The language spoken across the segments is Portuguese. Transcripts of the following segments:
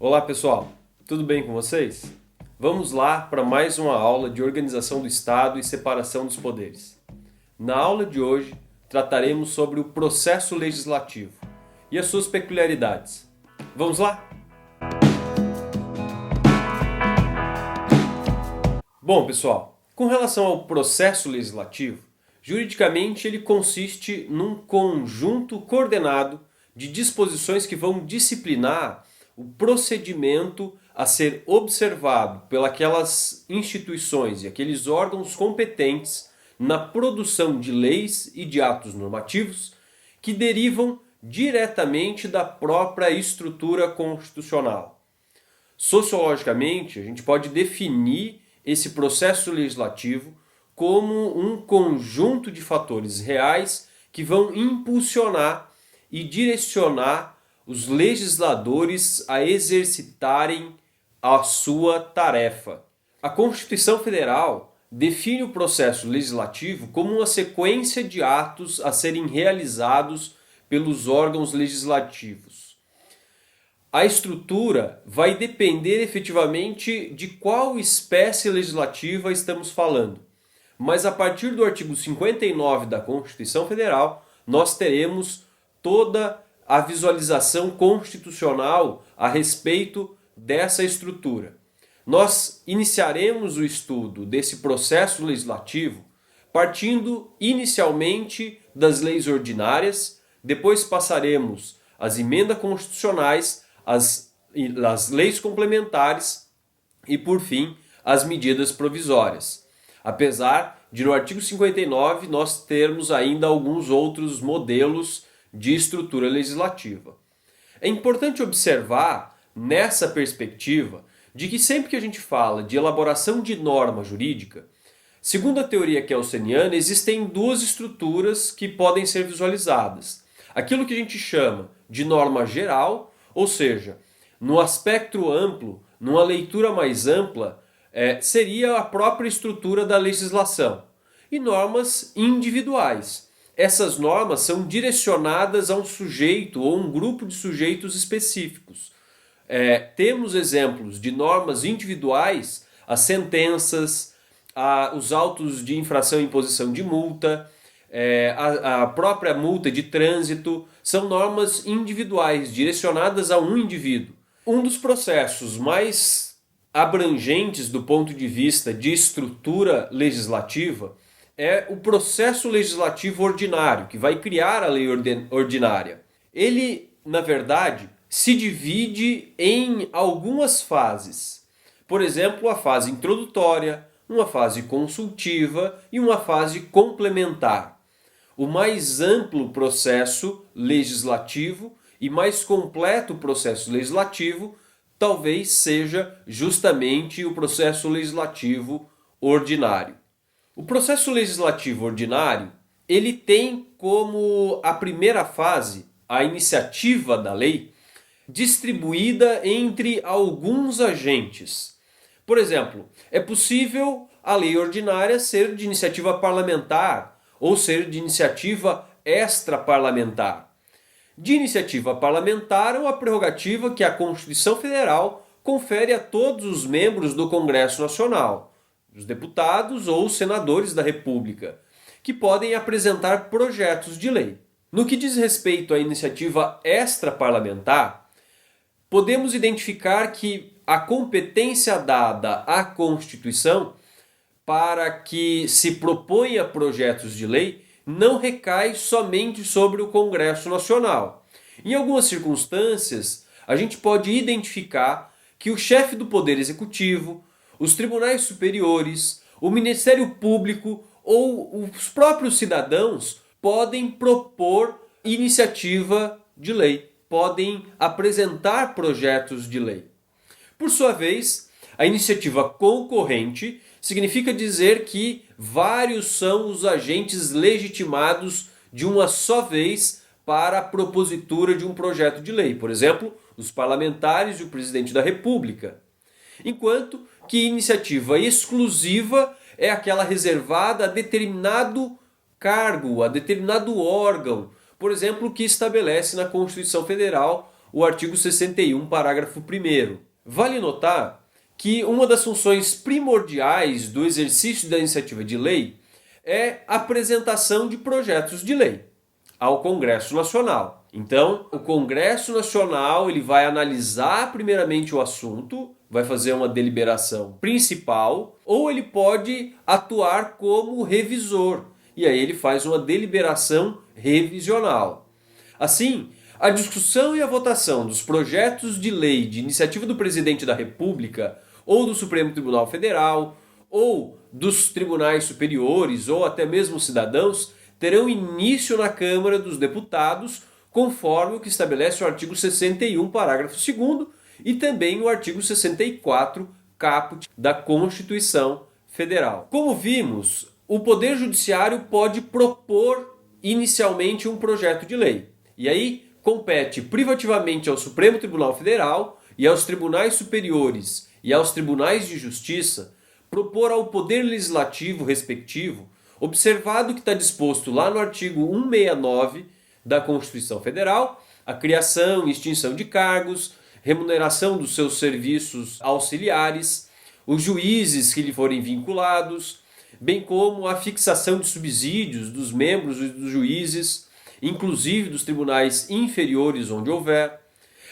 Olá pessoal, tudo bem com vocês? Vamos lá para mais uma aula de organização do Estado e separação dos poderes. Na aula de hoje trataremos sobre o processo legislativo e as suas peculiaridades. Vamos lá? Bom pessoal, com relação ao processo legislativo, juridicamente ele consiste num conjunto coordenado de disposições que vão disciplinar o procedimento a ser observado pelas instituições e aqueles órgãos competentes na produção de leis e de atos normativos que derivam diretamente da própria estrutura constitucional. Sociologicamente, a gente pode definir esse processo legislativo como um conjunto de fatores reais que vão impulsionar e direcionar os legisladores a exercitarem a sua tarefa. A Constituição Federal define o processo legislativo como uma sequência de atos a serem realizados pelos órgãos legislativos. A estrutura vai depender efetivamente de qual espécie legislativa estamos falando. Mas a partir do artigo 59 da Constituição Federal, nós teremos toda a visualização constitucional a respeito dessa estrutura. Nós iniciaremos o estudo desse processo legislativo partindo inicialmente das leis ordinárias, depois passaremos às emendas constitucionais, às leis complementares e, por fim, às medidas provisórias. Apesar de no artigo 59 nós termos ainda alguns outros modelos de estrutura legislativa. É importante observar nessa perspectiva de que sempre que a gente fala de elaboração de norma jurídica, segundo a teoria kelseniana, existem duas estruturas que podem ser visualizadas. Aquilo que a gente chama de norma geral, ou seja, no aspecto amplo, numa leitura mais ampla, seria a própria estrutura da legislação. E normas individuais. Essas normas são direcionadas a um sujeito ou um grupo de sujeitos específicos. Temos exemplos de normas individuais, as sentenças, os autos de infração e imposição de multa, a própria multa de trânsito, são normas individuais, direcionadas a um indivíduo. Um dos processos mais abrangentes do ponto de vista de estrutura legislativa é o processo legislativo ordinário, que vai criar a lei ordinária. Ele, na verdade, se divide em algumas fases. Por exemplo, a fase introdutória, uma fase consultiva e uma fase complementar. O mais amplo processo legislativo e mais completo processo legislativo talvez seja justamente o processo legislativo ordinário. O processo legislativo ordinário, ele tem como a primeira fase, a iniciativa da lei, distribuída entre alguns agentes. Por exemplo, é possível a lei ordinária ser de iniciativa parlamentar ou ser de iniciativa extraparlamentar. De iniciativa parlamentar é uma prerrogativa que a Constituição Federal confere a todos os membros do Congresso Nacional, os deputados ou os senadores da República, que podem apresentar projetos de lei. No que diz respeito à iniciativa extraparlamentar, podemos identificar que a competência dada à Constituição para que se proponha projetos de lei não recai somente sobre o Congresso Nacional. Em algumas circunstâncias, a gente pode identificar que o chefe do Poder Executivo, os tribunais superiores, o Ministério Público ou os próprios cidadãos podem propor iniciativa de lei, podem apresentar projetos de lei. Por sua vez, a iniciativa concorrente significa dizer que vários são os agentes legitimados de uma só vez para a propositura de um projeto de lei. Por exemplo, os parlamentares e o presidente da República. Enquanto que iniciativa exclusiva é aquela reservada a determinado cargo, a determinado órgão, por exemplo, que estabelece na Constituição Federal o artigo 61, parágrafo 1º. Vale notar que uma das funções primordiais do exercício da iniciativa de lei é a apresentação de projetos de lei ao Congresso Nacional. Então, o Congresso Nacional ele vai analisar primeiramente o assunto, vai fazer uma deliberação principal, ou ele pode atuar como revisor, e aí ele faz uma deliberação revisional. Assim, a discussão e a votação dos projetos de lei de iniciativa do Presidente da República, ou do Supremo Tribunal Federal, ou dos tribunais superiores, ou até mesmo cidadãos, terão início na Câmara dos Deputados, conforme o que estabelece o artigo 61, parágrafo 2º, e também o artigo 64, caput, da Constituição Federal. Como vimos, o Poder Judiciário pode propor inicialmente um projeto de lei. E aí compete privativamente ao Supremo Tribunal Federal e aos tribunais superiores e aos tribunais de justiça propor ao Poder Legislativo respectivo, observado que está disposto lá no artigo 169 da Constituição Federal, a criação e extinção de cargos, remuneração dos seus serviços auxiliares, os juízes que lhe forem vinculados, bem como a fixação de subsídios dos membros e dos juízes, inclusive dos tribunais inferiores onde houver,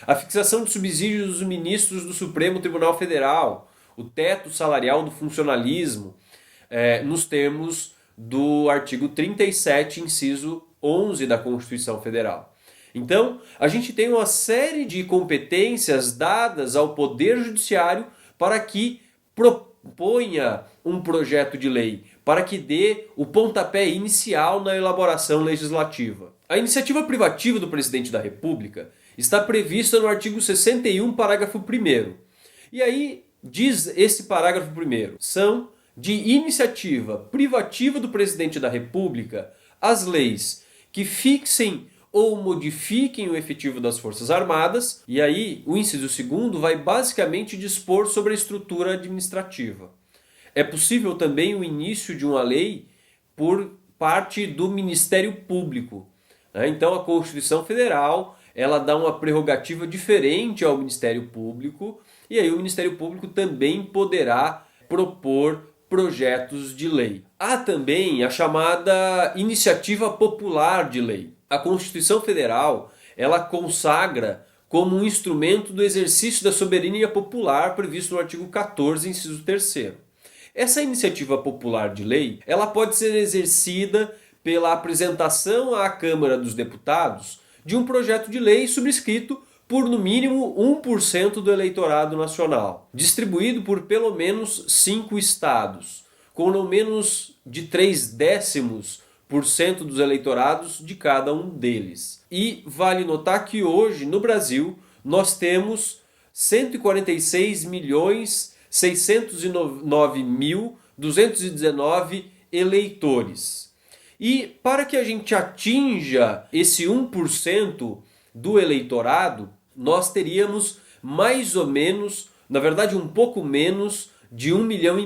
a fixação de subsídios dos ministros do Supremo Tribunal Federal, o teto salarial do funcionalismo, nos termos do artigo 37, inciso 11 da Constituição Federal. Então, a gente tem uma série de competências dadas ao Poder Judiciário para que proponha um projeto de lei, para que dê o pontapé inicial na elaboração legislativa. A iniciativa privativa do Presidente da República está prevista no artigo 61, parágrafo 1º. E aí diz esse parágrafo 1º, são de iniciativa privativa do Presidente da República as leis que fixem ou modifiquem o efetivo das Forças Armadas, e aí o inciso 2º vai basicamente dispor sobre a estrutura administrativa. É possível também o início de uma lei por parte do Ministério Público. Então a Constituição Federal ela dá uma prerrogativa diferente ao Ministério Público, e aí o Ministério Público também poderá propor projetos de lei. Há também a chamada iniciativa popular de lei. A Constituição Federal ela consagra como um instrumento do exercício da soberania popular previsto no artigo 14, inciso 3º. Essa iniciativa popular de lei ela pode ser exercida pela apresentação à Câmara dos Deputados de um projeto de lei subscrito por no mínimo 1% do eleitorado nacional, distribuído por pelo menos 5 estados, com não menos de 0,3% dos eleitorados de cada um deles. E vale notar que hoje, no Brasil, nós temos 146.609.219 eleitores. E para que a gente atinja esse 1% do eleitorado, nós teríamos mais ou menos, na verdade um pouco menos de 1,5 milhão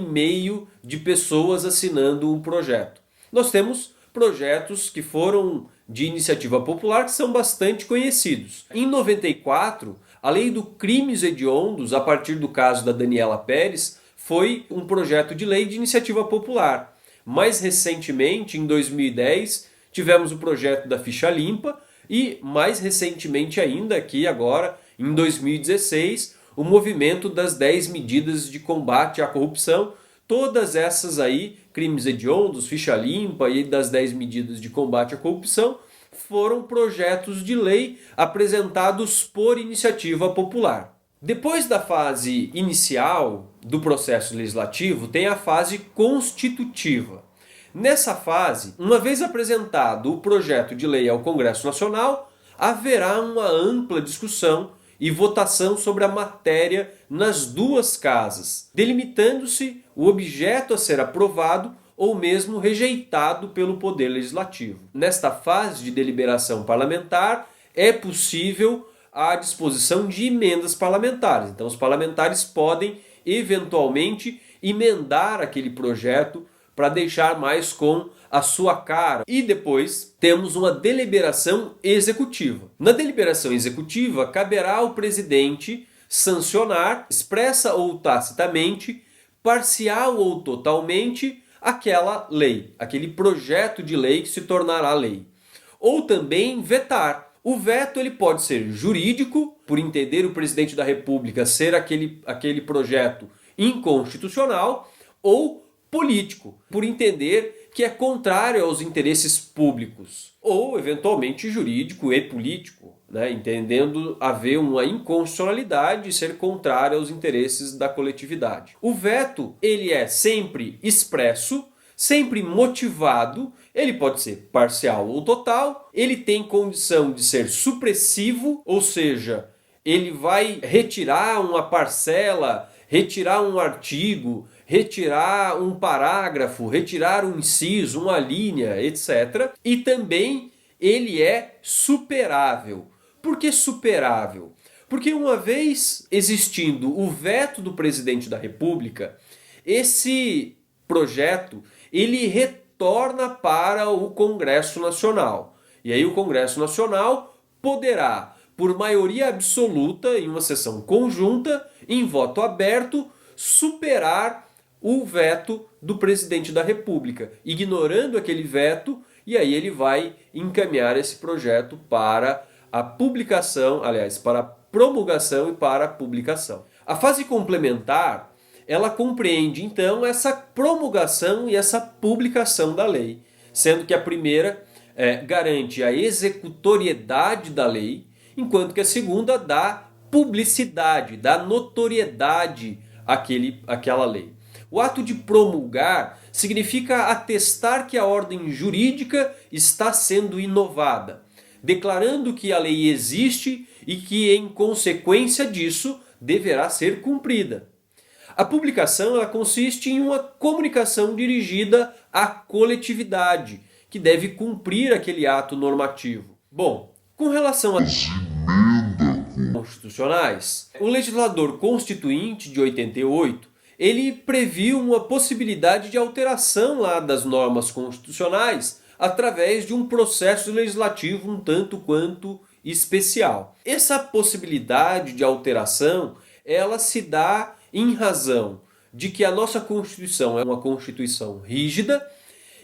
de pessoas assinando um projeto. Nós temos projetos que foram de iniciativa popular que são bastante conhecidos. Em 94, a lei do crimes hediondos, a partir do caso da Daniela Pérez, foi um projeto de lei de iniciativa popular. Mais recentemente, em 2010, tivemos o projeto da ficha limpa e mais recentemente ainda, aqui agora, em 2016, o movimento das 10 medidas de combate à corrupção. Todas essas aí, crimes hediondos, ficha limpa e das 10 medidas de combate à corrupção, foram projetos de lei apresentados por iniciativa popular. Depois da fase inicial do processo legislativo, tem a fase constitutiva. Nessa fase, uma vez apresentado o projeto de lei ao Congresso Nacional, haverá uma ampla discussão e votação sobre a matéria nas duas casas, delimitando-se o objeto a ser aprovado ou mesmo rejeitado pelo Poder Legislativo. Nesta fase de deliberação parlamentar, é possível a disposição de emendas parlamentares. Então, os parlamentares podem, eventualmente, emendar aquele projeto para deixar mais com a sua cara. E depois temos uma deliberação executiva. Na deliberação executiva, caberá ao presidente sancionar, expressa ou tacitamente, parcial ou totalmente, aquela lei, aquele projeto de lei que se tornará lei. Ou também vetar. O veto ele pode ser jurídico, por entender o presidente da República ser aquele projeto inconstitucional, ou político, por entender que é contrário aos interesses públicos, ou eventualmente jurídico e político, né? Entendendo haver uma inconstitucionalidade e ser contrário aos interesses da coletividade. O veto ele é sempre expresso, sempre motivado, ele pode ser parcial ou total, ele tem condição de ser supressivo, ou seja, ele vai retirar uma parcela, retirar um artigo, retirar um parágrafo, retirar um inciso, uma linha, etc. E também ele é superável. Por que superável? Porque uma vez existindo o veto do presidente da República, esse projeto ele retorna para o Congresso Nacional. E aí o Congresso Nacional poderá, por maioria absoluta, em uma sessão conjunta, em voto aberto, superar o veto do presidente da República, ignorando aquele veto, e aí ele vai encaminhar esse projeto para a publicação, aliás, para a promulgação e para a publicação. A fase complementar, ela compreende então essa promulgação e essa publicação da lei, sendo que a primeira garante a executoriedade da lei, enquanto que a segunda dá publicidade, dá notoriedade àquela lei. O ato de promulgar significa atestar que a ordem jurídica está sendo inovada, declarando que a lei existe e que, em consequência disso, deverá ser cumprida. A publicação ela consiste em uma comunicação dirigida à coletividade, que deve cumprir aquele ato normativo. Bom, com relação às emendas constitucionais, o legislador constituinte de 88, ele previu uma possibilidade de alteração lá das normas constitucionais através de um processo legislativo um tanto quanto especial. Essa possibilidade de alteração, ela se dá em razão de que a nossa Constituição é uma Constituição rígida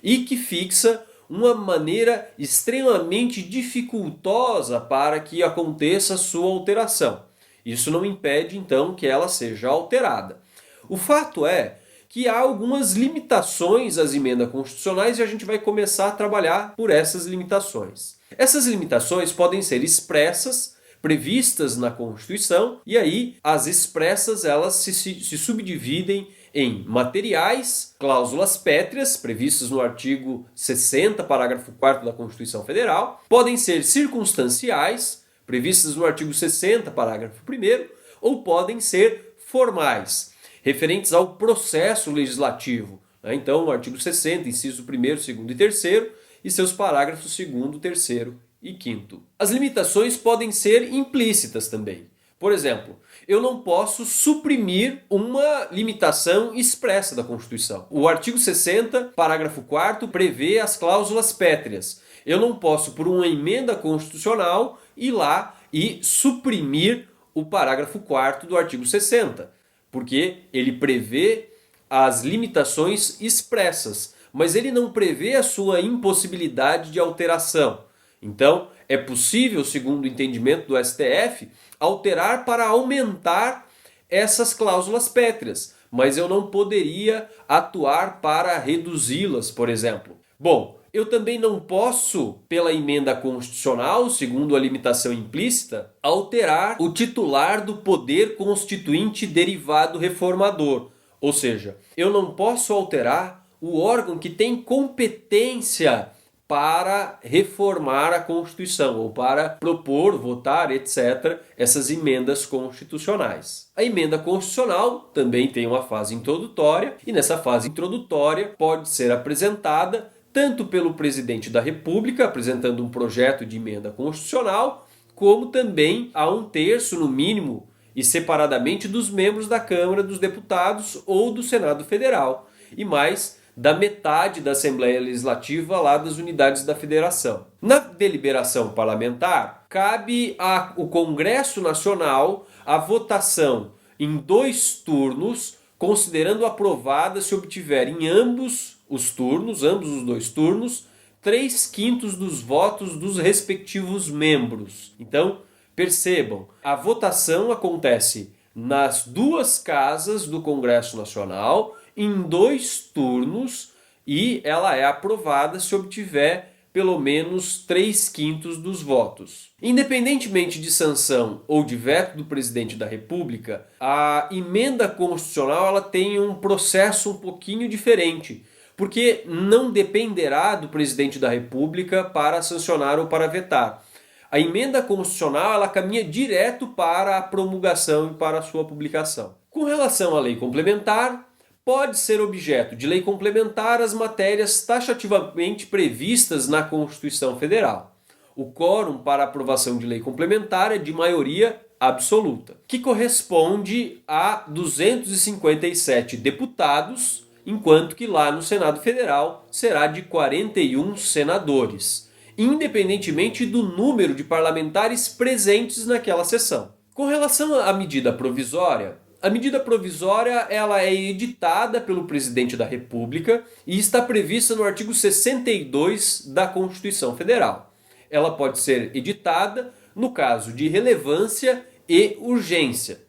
e que fixa uma maneira extremamente dificultosa para que aconteça sua alteração. Isso não impede, então, que ela seja alterada. O fato é que há algumas limitações às emendas constitucionais e a gente vai começar a trabalhar por essas limitações. Essas limitações podem ser expressas, previstas na Constituição, e aí as expressas elas se subdividem em materiais, cláusulas pétreas, previstas no artigo 60, parágrafo 4º da Constituição Federal, podem ser circunstanciais, previstas no artigo 60, parágrafo 1º, ou podem ser formais, referentes ao processo legislativo. Então, o artigo 60, inciso 1º, 2º e 3º, e seus parágrafos 2º, 3º e 5º. As limitações podem ser implícitas também. Por exemplo, eu não posso suprimir uma limitação expressa da Constituição. O artigo 60, parágrafo 4º, prevê as cláusulas pétreas. Eu não posso, por uma emenda constitucional, ir lá e suprimir o parágrafo 4º do artigo 60, porque ele prevê as limitações expressas, mas ele não prevê a sua impossibilidade de alteração. Então, é possível, segundo o entendimento do STF, alterar para aumentar essas cláusulas pétreas, mas eu não poderia atuar para reduzi-las, por exemplo. Bom, eu também não posso, pela emenda constitucional, segundo a limitação implícita, alterar o titular do poder constituinte derivado reformador. Ou seja, eu não posso alterar o órgão que tem competência para reformar a Constituição, ou para propor, votar, etc., essas emendas constitucionais. A emenda constitucional também tem uma fase introdutória, e nessa fase introdutória pode ser apresentada tanto pelo presidente da República, apresentando um projeto de emenda constitucional, como também a 1/3, no mínimo, e separadamente dos membros da Câmara dos Deputados ou do Senado Federal, e mais da metade da Assembleia Legislativa lá das unidades da Federação. Na deliberação parlamentar, cabe ao Congresso Nacional a votação em 2 turnos, considerando aprovada se obtiver em ambos os 2 turnos, 3/5 dos votos dos respectivos membros. Então, percebam, a votação acontece nas 2 casas do Congresso Nacional, em 2 turnos, e ela é aprovada se obtiver pelo menos 3/5 dos votos. Independentemente de sanção ou de veto do presidente da República, a emenda constitucional ela tem um processo um pouquinho diferente, porque não dependerá do presidente da República para sancionar ou para vetar. A emenda constitucional ela caminha direto para a promulgação e para a sua publicação. Com relação à lei complementar, pode ser objeto de lei complementar as matérias taxativamente previstas na Constituição Federal. O quórum para aprovação de lei complementar é de maioria absoluta, que corresponde a 257 deputados, enquanto que lá no Senado Federal será de 41 senadores, independentemente do número de parlamentares presentes naquela sessão. Com relação à medida provisória, a medida provisória ela é editada pelo presidente da República e está prevista no artigo 62 da Constituição Federal. Ela pode ser editada no caso de relevância e urgência.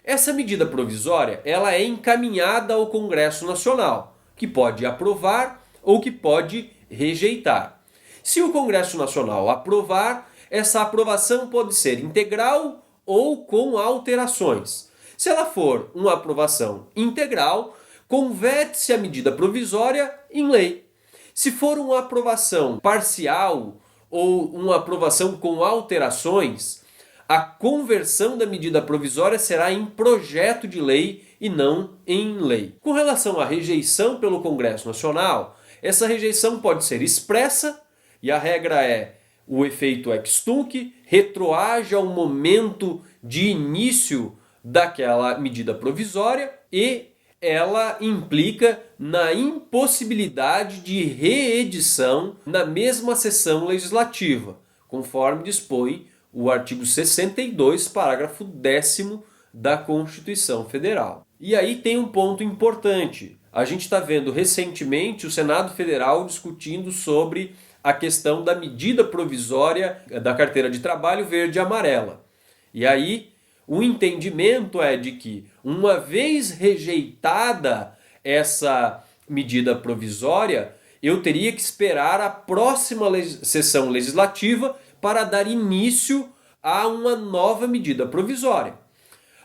Essa medida provisória ela é encaminhada ao Congresso Nacional, que pode aprovar ou que pode rejeitar. Se o Congresso Nacional aprovar, essa aprovação pode ser integral ou com alterações. Se ela for uma aprovação integral, converte-se a medida provisória em lei. Se for uma aprovação parcial ou uma aprovação com alterações, a conversão da medida provisória será em projeto de lei e não em lei. Com relação à rejeição pelo Congresso Nacional, essa rejeição pode ser expressa, e a regra é o efeito ex tunc, retroage ao momento de início daquela medida provisória, e ela implica na impossibilidade de reedição na mesma sessão legislativa, conforme dispõe o artigo 62, parágrafo 10º da Constituição Federal. E aí tem um ponto importante. A gente está vendo recentemente o Senado Federal discutindo sobre a questão da medida provisória da carteira de trabalho verde e amarela. E aí o entendimento é de que, uma vez rejeitada essa medida provisória, eu teria que esperar a próxima sessão legislativa para dar início a uma nova medida provisória.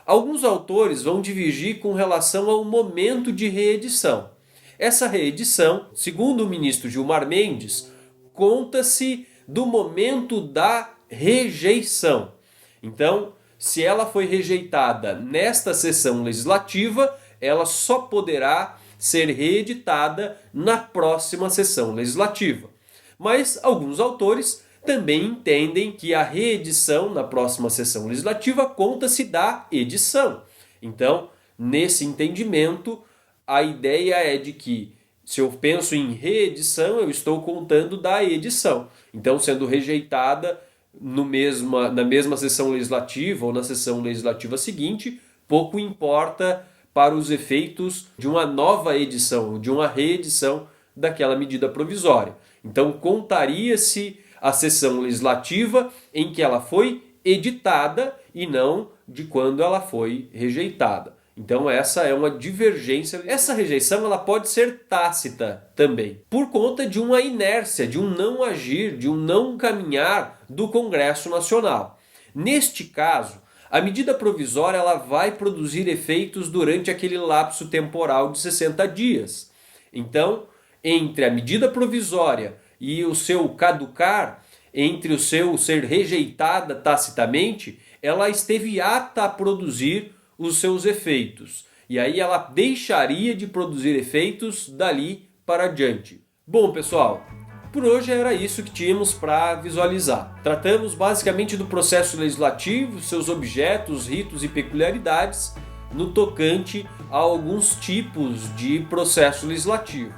Alguns autores vão divergir com relação ao momento de reedição. Essa reedição, segundo o ministro Gilmar Mendes, conta-se do momento da rejeição. Então, se ela foi rejeitada nesta sessão legislativa, ela só poderá ser reeditada na próxima sessão legislativa. Mas alguns autores também entendem que a reedição na próxima sessão legislativa conta-se da edição. Então, nesse entendimento, a ideia é de que, se eu penso em reedição, eu estou contando da edição. Então, sendo rejeitada na mesma sessão legislativa ou na sessão legislativa seguinte, pouco importa para os efeitos de uma nova edição, de uma reedição daquela medida provisória. Então, contaria-se a sessão legislativa em que ela foi editada e não de quando ela foi rejeitada. Então essa é uma divergência. Essa rejeição ela pode ser tácita também, por conta de uma inércia, de um não agir, de um não caminhar do Congresso Nacional. Neste caso, a medida provisória ela vai produzir efeitos durante aquele lapso temporal de 60 dias. Então, entre a medida provisória e o seu caducar, entre o seu ser rejeitada tacitamente, ela esteve apta a produzir os seus efeitos. E aí ela deixaria de produzir efeitos dali para diante. Bom, pessoal, por hoje era isso que tínhamos para visualizar. Tratamos basicamente do processo legislativo, seus objetos, ritos e peculiaridades, no tocante a alguns tipos de processo legislativo.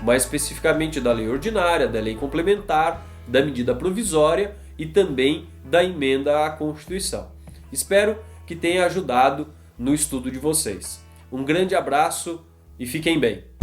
mais especificamente da lei ordinária, da lei complementar, da medida provisória e também da emenda à Constituição. Espero que tenha ajudado no estudo de vocês. Um grande abraço e fiquem bem!